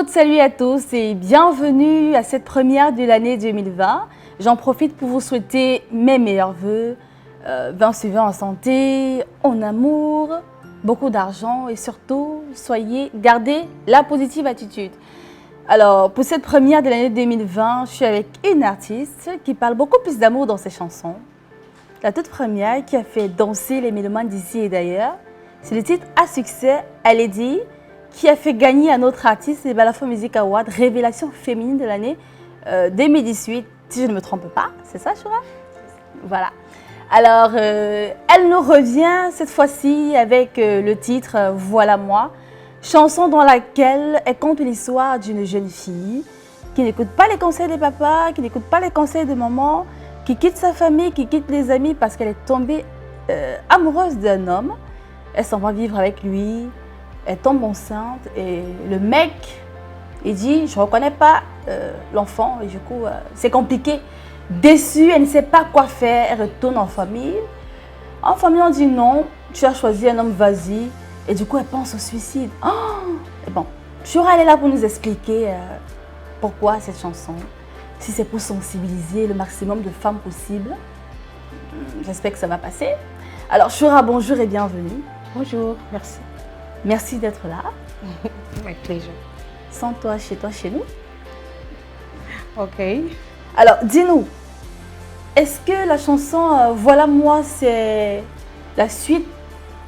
toutes, salut à tous et bienvenue à cette première de l'année 2020. J'en profite pour vous souhaiter mes meilleurs vœux, 20 suivants en santé, en amour, beaucoup d'argent et surtout, gardez la positive attitude. Alors, pour cette première de l'année 2020, je suis avec une artiste qui parle beaucoup plus d'amour dans ses chansons. La toute première qui a fait danser les mélomanes d'ici et d'ailleurs, c'est le titre à succès, Elle est dit, qui a fait gagner à notre artiste les Balafon Music Awards, révélation féminine de l'année 2018, si je ne me trompe pas. C'est ça, Choura? Voilà. Alors, elle nous revient cette fois-ci avec le titre Voilà moi, chanson dans laquelle elle conte l'histoire d'une jeune fille qui n'écoute pas les conseils des papas, qui n'écoute pas les conseils de maman, qui quitte sa famille, qui quitte les amis parce qu'elle est tombée amoureuse d'un homme. Elle s'en va vivre avec lui, elle tombe enceinte et le mec, il dit, je ne reconnais pas l'enfant et du coup, c'est compliqué. Déçue, elle ne sait pas quoi faire, elle retourne en famille. En famille, on dit non, tu as choisi un homme, vas-y. Et du coup, elle pense au suicide. Oh, et bon, Choura, elle est là pour nous expliquer pourquoi cette chanson. Si c'est pour sensibiliser le maximum de femmes possible, j'espère que ça va passer. Alors, Choura, bonjour et bienvenue. Bonjour, merci. Merci d'être là. Avec plaisir. Sans toi, chez nous. Ok. Alors, dis-nous, est-ce que la chanson Voilà moi, c'est la suite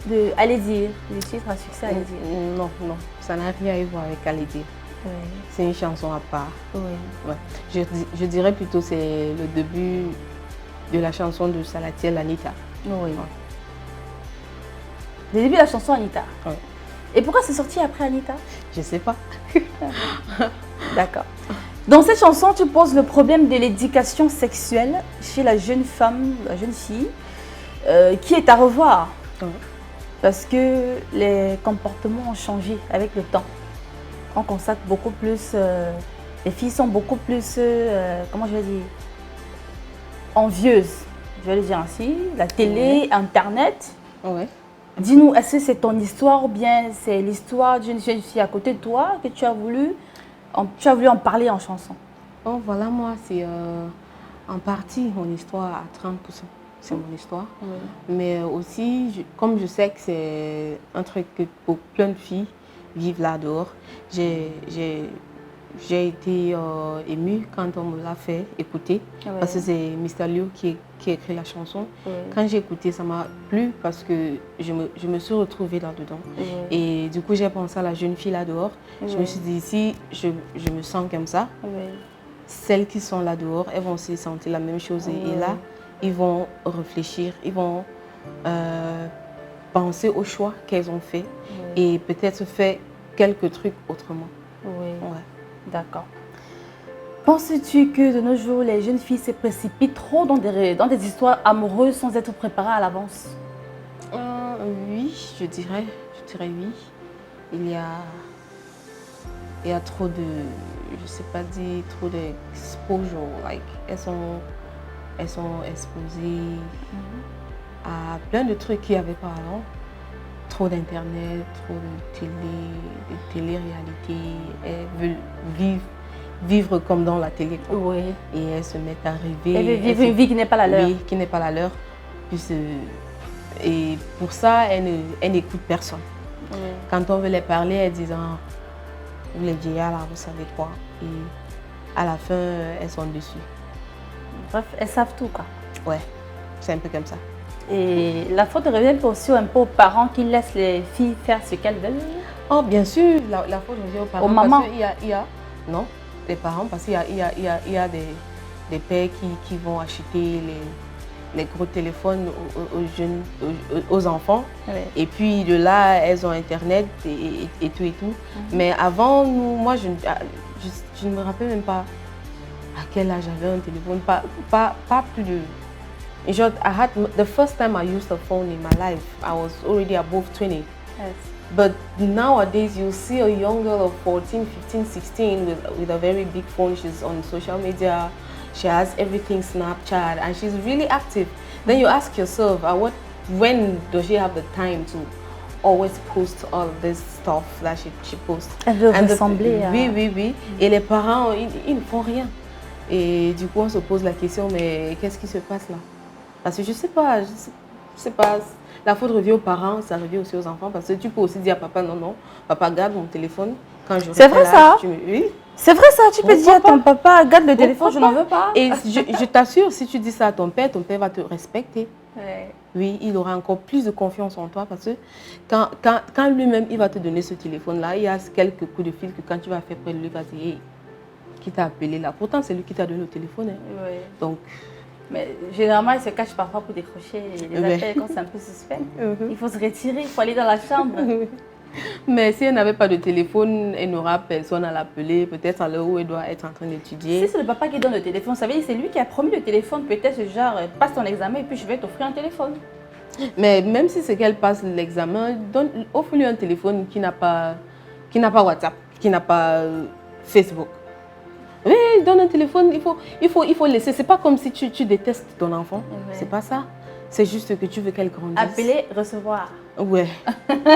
de Allez dire, le titre à succès Allez dire? Non, non, ça n'a rien à voir avec Allez dire. Oui. C'est une chanson à part. Oui. Ouais. Je dirais plutôt c'est le début de la chanson de Salatiel Anita. Oui. Ouais. Le début de la chanson Anita. Ouais. Et pourquoi c'est sorti après Anita? Je sais pas. D'accord. Dans cette chanson, tu poses le problème de l'éducation sexuelle chez la jeune femme, la jeune fille, qui est à revoir. Ouais. Parce que les comportements ont changé avec le temps. On constate beaucoup plus, les filles sont beaucoup plus, comment je vais dire, envieuses, je vais le dire ainsi. La télé, Internet. Ouais. Dis-nous, est-ce que c'est ton histoire ou bien c'est l'histoire d'une jeune fille à côté de toi que tu as voulu en parler en chanson? Oh, voilà, moi, c'est en partie mon histoire à 30%. C'est mon histoire. Oui. Mais aussi, comme je sais que c'est un truc que pour plein de filles vivent là dehors, j'ai été émue quand on me l'a fait écouter. Oui. Parce que c'est Mr. Liu qui a écrit la chanson. Oui. Quand j'ai écouté, ça m'a plu parce que je me suis retrouvée là-dedans. Oui. Et du coup, j'ai pensé à la jeune fille là dehors. Oui. Je me suis dit, si je me sens comme ça, Oui. celles qui sont là dehors, elles vont se sentir la même chose. Oui. Et là, ils vont réfléchir, ils vont penser aux choix qu'elles ont fait et peut-être faire quelques trucs autrement. Oui. Ouais. D'accord. Penses-tu que de nos jours, les jeunes filles se précipitent trop dans des histoires amoureuses sans être préparées à l'avance? Oui, je dirais oui. Il y a trop de, je sais pas dire, trop d'exposure. Like, elles sont exposées à plein de trucs qu'il y avait pas avant. Trop d'internet, trop de télé-réalité. Elles veulent vivre comme dans la télé. Quoi. Oui. Et elles se mettent à rêver. Elles veulent vivre une vie qui n'est pas la leur. Oui, qui n'est pas la leur. Et pour ça, elles n'écoutent personne. Oui. Quand on veut les parler, elles disent ah, vous les vieillards là, vous savez quoi. Et à la fin, elles sont dessus. Bref, elles savent tout quoi. Ouais, c'est un peu comme ça. Et la faute revient aussi un peu aux parents qui laissent les filles faire ce qu'elles veulent. Oh, bien sûr, la faute revient aux parents. Aux mamans. Parce qu'il y a, non, les parents, parce qu'il y a des pères qui vont acheter les gros téléphones aux jeunes, aux enfants. Oui. Et puis de là, elles ont Internet et tout et tout. Mais avant, moi, je ne me rappelle même pas à quel âge j'avais un téléphone. Pas plus de... The first time I used a phone in my life, I was already above 20. Yes. But nowadays, you see a young girl of 14, 15, 16 with a very big phone. She's on social media. She has everything Snapchat, and she's really active. Then you ask yourself, when does she have the time to always post all this stuff that she posts. Elle veut And ressembler à... Oui. Et les parents, ils ne font rien. Et du coup, on se pose la question, mais qu'est-ce qui se passe là? Parce que je sais pas. La faute revient aux parents, ça revient aussi aux enfants. Parce que tu peux aussi dire à papa, non, papa, garde mon téléphone. Quand je C'est vrai ça? Oui. C'est vrai ça, tu peux dire à ton papa, garde le téléphone, je n'en veux pas. Et je t'assure, si tu dis ça à ton père va te respecter. Ouais. Oui, il aura encore plus de confiance en toi parce que quand lui-même, il va te donner ce téléphone-là, il y a quelques coups de fil que quand tu vas faire près de lui, il va dire, hey, qui t'a appelé là? Pourtant, c'est lui qui t'a donné le téléphone. Hein. Ouais. Donc, mais généralement, il se cache parfois pour décrocher les appels quand c'est un peu suspect. Il faut se retirer, il faut aller dans la chambre. Mais si elle n'avait pas de téléphone, elle n'aura personne à l'appeler, peut-être à l'heure où elle doit être en train d'étudier. Si c'est le papa qui donne le téléphone, ça veut dire que c'est lui qui a promis le téléphone, peut-être genre, passe ton examen et puis je vais t'offrir un téléphone. Mais même si c'est qu'elle passe l'examen, offre-lui un téléphone qui n'a pas WhatsApp, qui n'a pas Facebook. Oui, donne un téléphone, il faut laisser. C'est pas comme si tu détestes ton enfant, c'est pas ça. C'est juste que tu veux qu'elle grandisse. Appeler, recevoir. Ouais,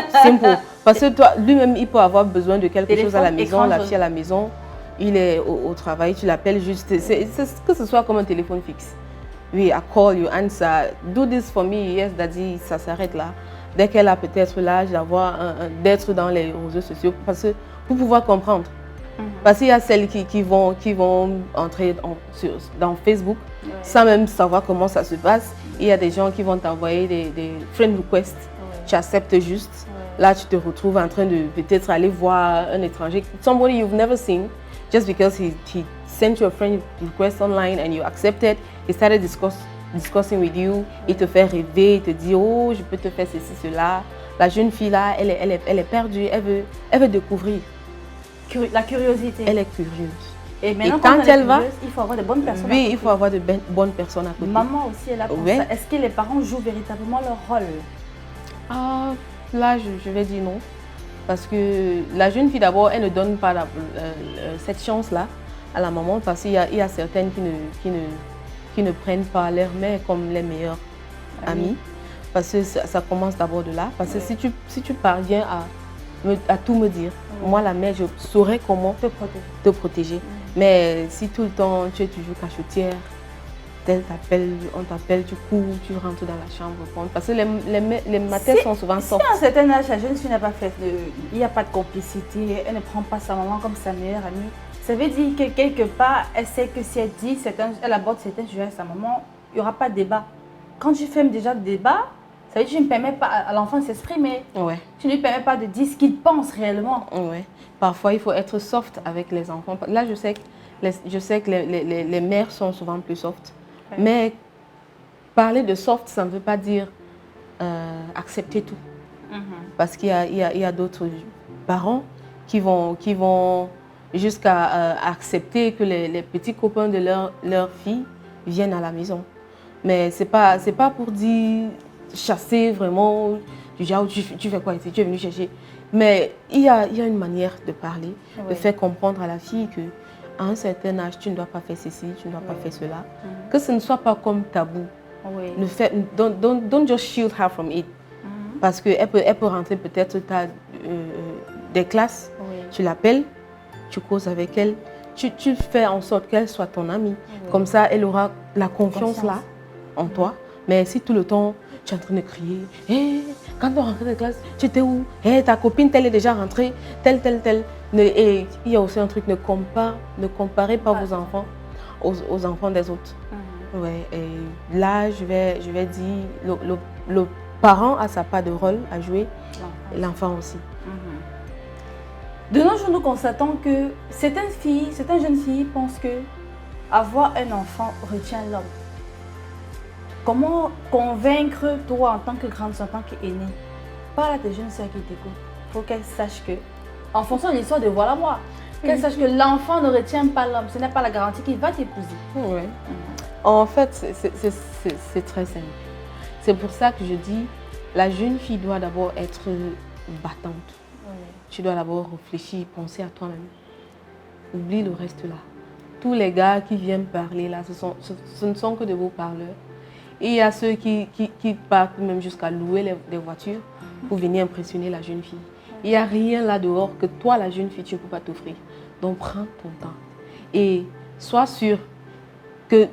simple. Parce que toi, lui-même, il peut avoir besoin de quelque chose à la maison, la fille à la maison, il est au travail, tu l'appelles juste, que ce soit comme un téléphone fixe. Oui, I call you, answer, do this for me, yes, daddy, ça s'arrête là. Dès qu'elle a peut-être l'âge d'être dans les réseaux sociaux, parce que pour pouvoir comprendre. Parce qu'il y a celles qui vont entrer dans Facebook sans même savoir comment ça se passe. Il y a des gens qui vont t'envoyer des friend requests. Tu acceptes juste. Là, tu te retrouves en train de peut-être aller voir un étranger. Somebody you've never seen, just because he sent you a friend request online and you accepted, he started discussing with you. Il te fait rêver, il te dit, oh, je peux te faire ceci, cela. La jeune fille là, elle est perdue, elle veut découvrir. La curiosité. Elle est curieuse. Et maintenant, quand elle va, il faut avoir de bonnes personnes. Oui, il faut avoir de bonnes personnes à côté. Maman aussi est là pour ça. Est-ce que les parents jouent véritablement leur rôle? Là, je vais dire non. Parce que la jeune fille, d'abord, elle ne donne pas cette chance-là à la maman. Parce qu'il y a certaines qui ne prennent pas leur mère comme les meilleures amies. Parce que ça commence d'abord de là. Parce que si tu parviens à tout me dire, moi, la mère, je saurais comment te protéger. Mais si tout le temps, tu es toujours cachotière, on t'appelle, tu cours, tu rentres dans la chambre. Parce que les matins sont souvent sortis. Si à un certain âge, la jeune fille n'a pas fait, il n'y a pas de complicité, elle ne prend pas sa maman comme sa meilleure amie, ça veut dire que quelque part, elle sait que si elle dit, elle aborde certains sujets à sa maman, il n'y aura pas de débat. Quand tu fermes déjà le débat, ça veut dire que tu ne permets pas à l'enfant de s'exprimer. Ouais. Tu ne lui permets pas de dire ce qu'il pense réellement. Ouais. Parfois, il faut être soft avec les enfants. Là, je sais que les mères sont souvent plus soft. Ouais. Mais parler de soft, ça ne veut pas dire accepter tout. Parce qu'il y a d'autres parents qui vont jusqu'à accepter que les petits copains de leur fille viennent à la maison. Mais ce n'est pas pour dire chasser vraiment, du genre tu fais quoi ici, tu es venu chercher. Mais il y a une manière de parler, de faire comprendre à la fille que à un certain âge, tu ne dois pas faire ceci, tu ne dois pas faire cela. Que ce ne soit pas comme tabou. Don't just shield her from it. Parce qu'elle peut rentrer peut-être des classes, tu l'appelles, tu causes avec elle, tu fais en sorte qu'elle soit ton amie. Comme ça, elle aura la confiance là en toi. Mais si tout le temps, tu es en train de crier, hey, quand tu rentres de classe, tu étais où? Hey, ta copine, telle est déjà rentrée, telle. Et il y a aussi un truc, ne comparez pas vos enfants aux enfants des autres. Ouais, et là, je vais dire, le parent a sa part de rôle à jouer, l'enfant aussi. De nos jours, nous constatons que certaines jeunes filles pensent que avoir un enfant retient l'homme. Comment convaincre toi en tant que grande sœur, en tant qu'aînée, parle à tes jeunes sœurs qui t'écoutent, pour qu'elles sachent que, en fonction de l'histoire de Voilà Moi, qu'elles sachent que l'enfant ne retient pas l'homme, ce n'est pas la garantie qu'il va t'épouser. Oui. En fait, c'est très simple. C'est pour ça que je dis, la jeune fille doit d'abord être battante. Tu dois d'abord réfléchir, penser à toi-même. Oublie le reste là. Tous les gars qui viennent parler là, ce ne sont que de beaux parleurs. Et il y a ceux qui partent même jusqu'à louer des voitures pour venir impressionner la jeune fille. Il n'y a rien là dehors que toi, la jeune fille, tu ne peux pas t'offrir. Donc prends ton temps. Et sois sûr que,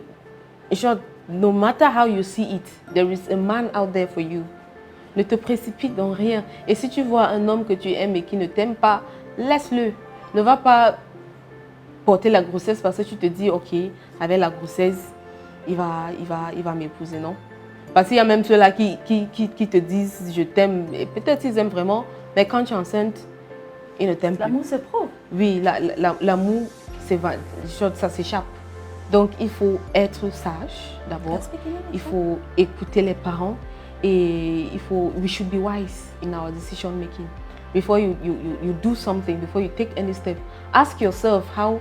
genre, no matter how you see it, there is a man out there for you. Ne te précipite dans rien. Et si tu vois un homme que tu aimes et qui ne t'aime pas, laisse-le. Ne va pas porter la grossesse parce que tu te dis, ok, avec la grossesse, il va m'épouser, non? Parce qu'il y a même ceux-là qui te disent, je t'aime, et peut-être ils aiment vraiment, mais quand tu es enceinte, ils ne t'aiment plus. L'amour se prouve. Oui, l'amour, ça s'échappe. Donc, il faut être sage d'abord. Il faut écouter les parents et we should be wise in our decision making. Before you do something, before you take any step, ask yourself how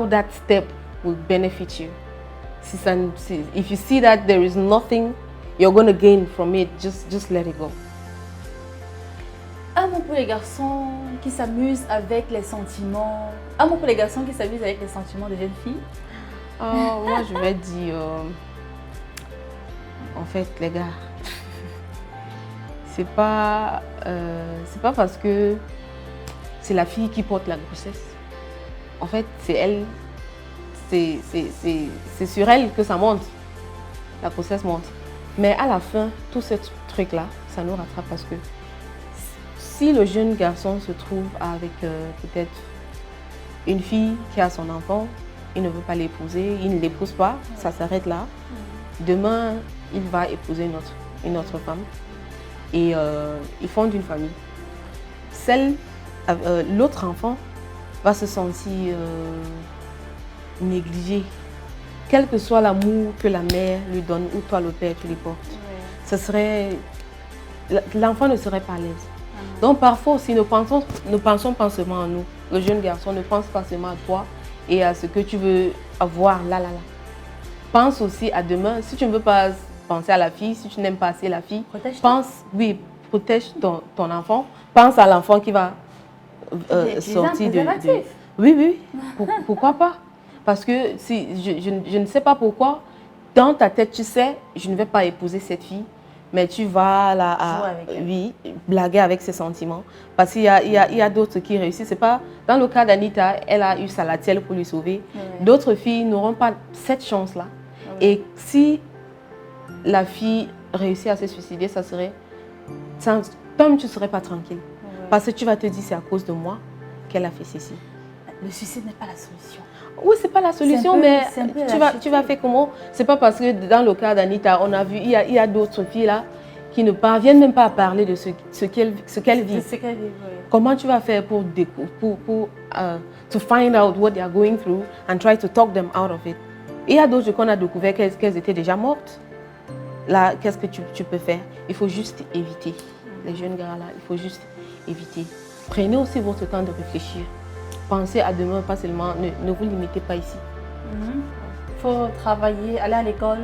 that step will benefit you. If you see that there is nothing you're going to gain from it, just let it go. Un mot pour les garçons qui s'amusent avec les sentiments. Un mot pour les garçons qui s'amusent avec les sentiments des jeunes filles. Moi, je vais dire, en fait, les gars, c'est pas parce que c'est la fille qui porte la grossesse. En fait, c'est elle, c'est sur elle que ça monte. La grossesse monte. Mais à la fin, tout ce truc-là, ça nous rattrape parce que si le jeune garçon se trouve avec peut-être une fille qui a son enfant, il ne veut pas l'épouser, il ne l'épouse pas, ça s'arrête là. Demain, il va épouser une autre femme et ils fondent une famille. L'autre enfant va se sentir négligé, quel que soit l'amour que la mère lui donne ou toi le père tu lui portes. L'enfant ne serait pas à l'aise. Donc parfois aussi, ne pensons pas seulement à nous. Le jeune garçon ne pense pas seulement à toi et à ce que tu veux avoir là. Pense aussi à demain. Si tu ne veux pas penser à la fille, si tu n'aimes pas assez la fille, protège ton enfant. Pense à l'enfant qui va sortir de... Oui. Pourquoi pas? Parce que je ne sais pas pourquoi, dans ta tête, tu sais, je ne vais pas épouser cette fille. Mais tu vas blaguer avec ses sentiments. Parce qu'il y a d'autres qui réussissent. C'est pas, dans le cas d'Anita, elle a eu Salatiel pour lui sauver. D'autres filles n'auront pas cette chance-là. Et si la fille réussit à se suicider, ça serait... Toi, tu ne serais pas tranquille. Parce que tu vas te dire, c'est à cause de moi qu'elle a fait ceci. Le suicide n'est pas la solution. Oui, c'est pas la solution, mais tu vas faire comment? C'est pas parce que dans le cas d'Anita, on a vu, il y a d'autres filles là qui ne parviennent même pas à parler de ce qu'elles vivent. Comment tu vas faire pour to find out what they are going through and try to talk them out of it? Il y a d'autres qu'on a découvert qu'elles étaient déjà mortes. Là, qu'est-ce que tu peux faire? Il faut juste éviter. Les jeunes gars là, il faut juste éviter. Prenez aussi votre temps de réfléchir. Pensez à demain, pas seulement, ne vous limitez pas ici. Il faut travailler, aller à l'école,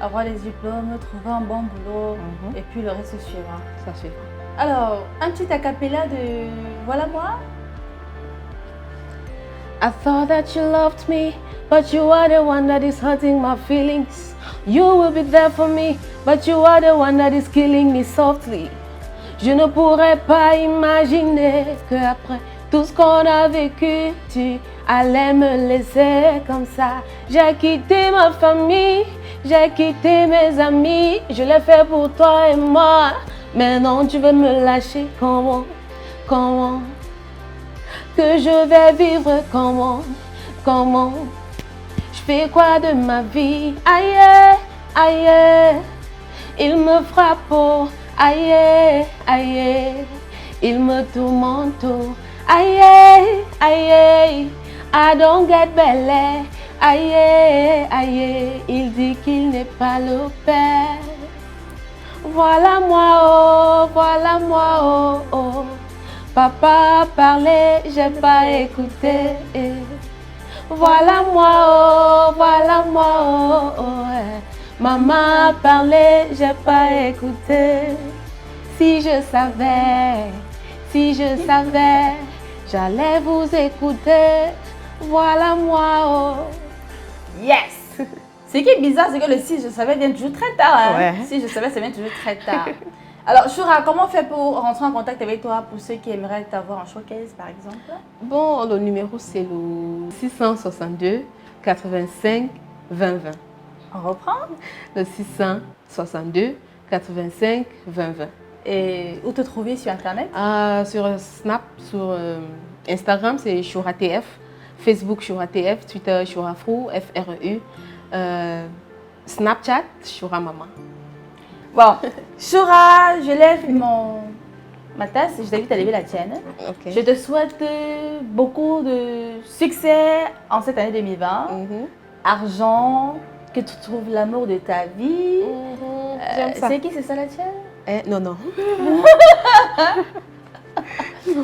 avoir des diplômes, trouver un bon boulot, et puis le reste suivra. Ça suivra. Alors, un petit acapella de Voilà moi. I thought that you loved me, but you are the one that is hurting my feelings. You will be there for me, but you are the one that is killing me softly. Je ne pourrais pas imaginer qu'après tout ce qu'on a vécu, tu allais me laisser comme ça. J'ai quitté ma famille, j'ai quitté mes amis. Je l'ai fait pour toi et moi. Mais non, tu veux me lâcher. Comment que je vais vivre? Comment je fais quoi de ma vie? Aïe, il me frappe. Oh, aïe, il me tourmente. Aïe, I don't get belly. Aïe, il dit qu'il n'est pas le père. Voilà moi, oh. Papa parlait, j'ai pas écouté. Voilà moi, oh. Maman parlait, j'ai pas écouté. Si je savais, j'allais vous écouter. Voilà moi, oh. Yes! Ce qui est bizarre, c'est que le si je savais vient toujours très tard. Hein? Ouais. Si je savais, ça vient toujours très tard. Alors, Shura, comment on fait pour rentrer en contact avec toi pour ceux qui aimeraient t'avoir en showcase, par exemple? Bon, le numéro, c'est le 662 85 20 20. On reprend? Le 662 85 20 20. Et où te trouver sur Internet? Sur Snap, sur Instagram, c'est Shura TF. Facebook, Shura TF. Twitter, Shura Frou, FREU. Snapchat, Shura Maman. Bon, Shura, je lève ma tasse et je t'invite à lever la tienne. Ok. Je te souhaite beaucoup de succès en cette année 2020. Argent, que tu trouves l'amour de ta vie. J'aime ça. C'est qui, c'est ça la tienne? Non, non.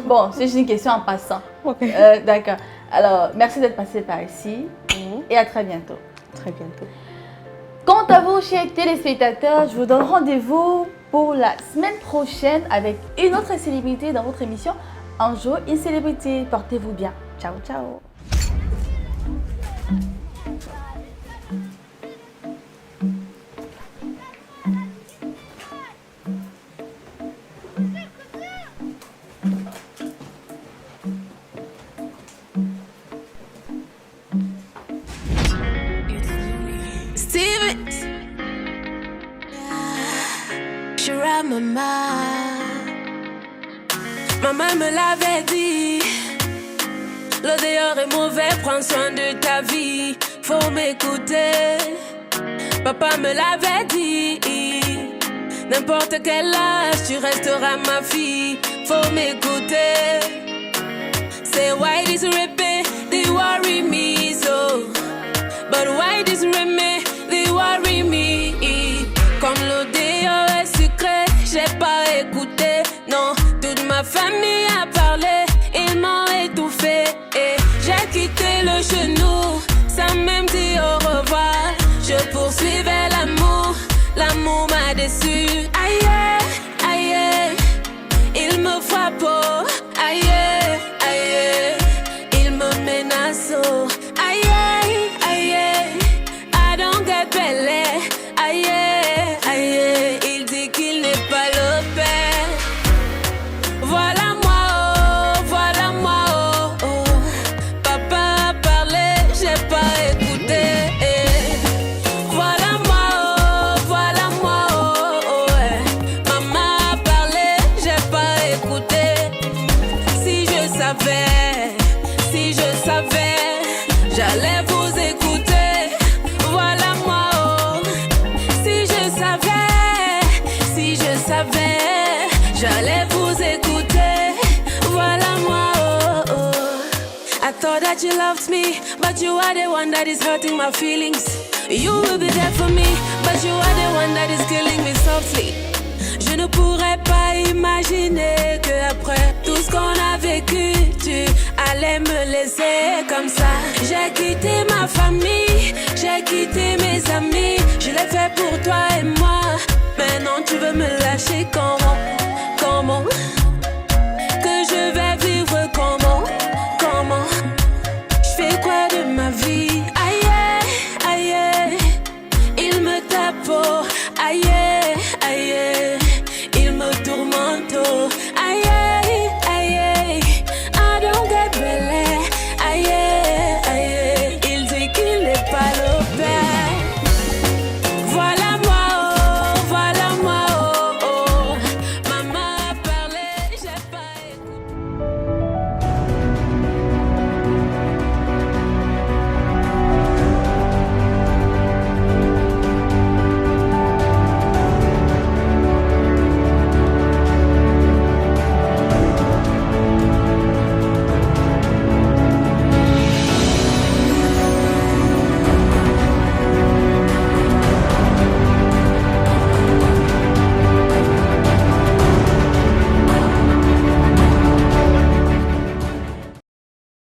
Bon, c'est juste une question en passant. Ok. D'accord. Alors, merci d'être passé par ici et à très bientôt. Très bientôt. Quant à vous, chers téléspectateurs, je vous donne rendez-vous pour la semaine prochaine avec une autre célébrité dans votre émission Un jour, une célébrité. Portez-vous bien. Ciao, ciao. Maman me l'avait dit, le dehors est mauvais, prends soin de ta vie, faut m'écouter. Papa me l'avait dit, n'importe quel âge, tu resteras ma fille, faut m'écouter. Say why this rap, they worry me so, but why this rap, they worry me. Comme le dehors est sucré, j'ai pas écouté, non. Toute ma famille a parlé, ils m'ont étouffé. Et j'ai quitté le genou, sans même dire au revoir. Je poursuivais l'amour, l'amour m'a déçu. Aïe, aïe, il me frappe, oh. Aïe, aïe, il me menace, oh. Aïe, aïe, I don't get belé. Aïe, aïe, il dit qu'il n'est pas le père. Voilà moi, oh, oh. Papa a parlé, j'ai pas écouté. Voilà moi, oh, oh, ouais. Maman a parlé, j'ai pas écouté. Si je savais, j'allais vous écouter. Voilà moi, oh. Si je savais, j'allais vous écouter. Voilà moi, oh, oh. I thought that you loved me, but you are the one that is hurting my feelings. You will be there for me, but you are the one that is killing me softly. Je ne pourrais pas imaginer que après tout ce qu'on a vécu, tu allais me laisser comme ça. J'ai quitté ma famille, j'ai quitté mes amis. Je l'ai fait pour toi et moi. Maintenant tu veux me lâcher comment?